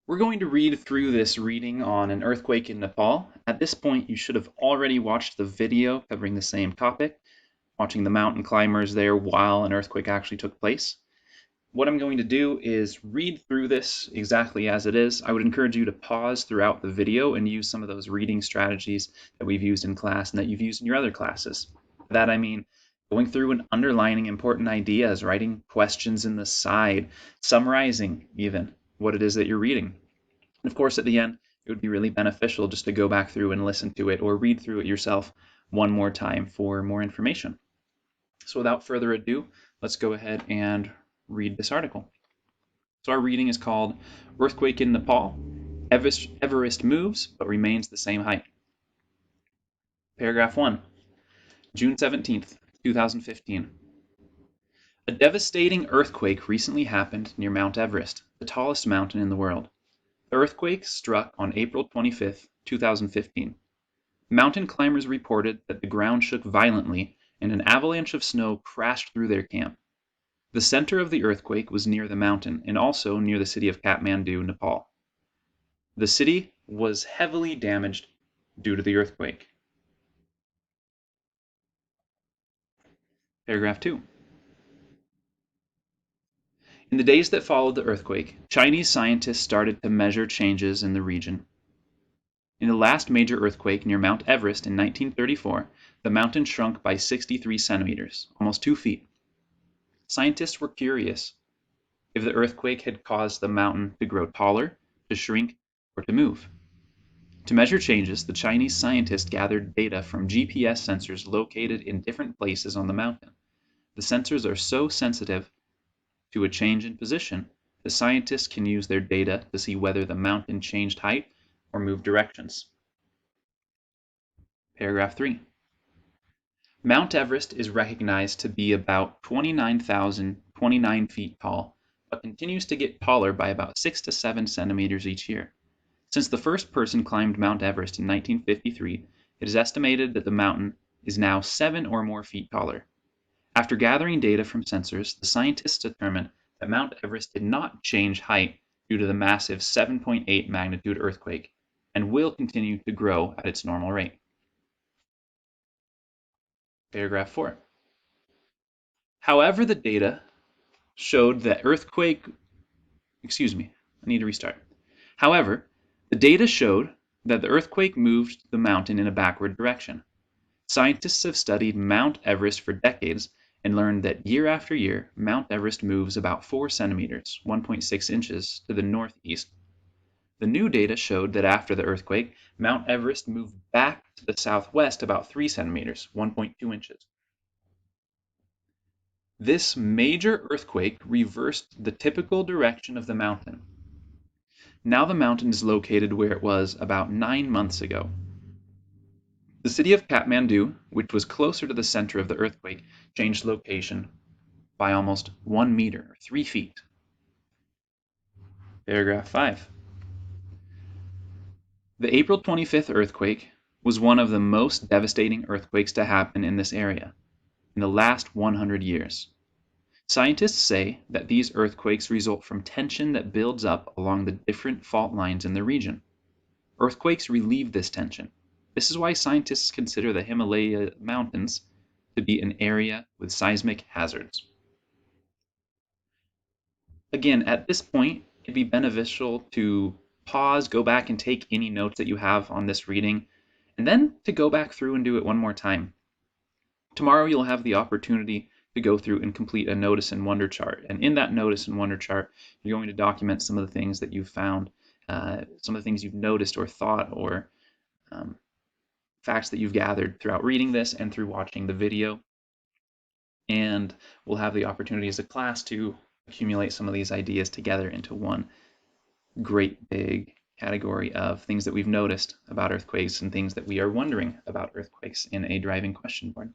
We're going to read through this reading on an earthquake in Nepal. At this point, you should have already watched the video covering the same topic, watching the mountain climbers there while an earthquake actually took place. What I'm going to do is read through this exactly as it is. I would encourage you to pause throughout the video and use some of those reading strategies that we've used in class and that you've used in your other classes. By that I mean going through and underlining important ideas, writing questions in the side, summarizing even what it is that you're reading. And of course, at the end, it would be really beneficial just to go back through and listen to it or read through it yourself one more time for more information. So without further ado, let's go ahead and read this article. So our reading is called Earthquake in Nepal. Everest moves but remains the same height. Paragraph 1, June 17th, 2015. A devastating earthquake recently happened near Mount Everest, the tallest mountain in the world. The earthquake struck on April 25, 2015. Mountain climbers reported that the ground shook violently and an avalanche of snow crashed through their camp. The center of the earthquake was near the mountain and also near the city of Kathmandu, Nepal. The city was heavily damaged due to the earthquake. Paragraph 2. In the days that followed the earthquake, Chinese scientists started to measure changes in the region. In the last major earthquake near Mount Everest in 1934, the mountain shrunk by 63 centimeters, almost 2 feet. Scientists were curious if the earthquake had caused the mountain to grow taller, to shrink, or to move. To measure changes, the Chinese scientists gathered data from GPS sensors located in different places on the mountain. The sensors are so sensitive to a change in position that scientists can use their data to see whether the mountain changed height or moved directions. Paragraph 3. Mount Everest is recognized to be about 29,029 feet tall, but continues to get taller by about 6 to 7 centimeters each year. Since the first person climbed Mount Everest in 1953, it is estimated that the mountain is now 7 or more feet taller. After gathering data from sensors, the scientists determined that Mount Everest did not change height due to the massive 7.8 magnitude earthquake and will continue to grow at its normal rate. Paragraph 4. However, the data showed that However, the data showed that the earthquake moved the mountain in a backward direction. Scientists have studied Mount Everest for decades and learned that year after year, Mount Everest moves about 4 centimeters, 1.6 inches, to the northeast. The new data showed that after the earthquake, Mount Everest moved back to the southwest about 3 centimeters, 1.2 inches. This major earthquake reversed the typical direction of the mountain. Now the mountain is located where it was about 9 months ago. The city of Kathmandu, which was closer to the center of the earthquake, changed location by almost 1 meter, or 3 feet. Paragraph 5. The April 25th earthquake was one of the most devastating earthquakes to happen in this area in the last 100 years. Scientists say that these earthquakes result from tension that builds up along the different fault lines in the region. Earthquakes relieve this tension. This is why scientists consider the Himalaya mountains to be an area with seismic hazards. Again, at this point, it'd be beneficial to pause, go back and take any notes that you have on this reading, and then to go back through and do it one more time. Tomorrow you'll have the opportunity to go through and complete a notice and wonder chart. And in that notice and wonder chart, you're going to document some of the things that you've found, some of the things you've noticed or thought, or facts that you've gathered throughout reading this and through watching the video. And we'll have the opportunity as a class to accumulate some of these ideas together into one great big category of things that we've noticed about earthquakes and things that we are wondering about earthquakes in a driving question board.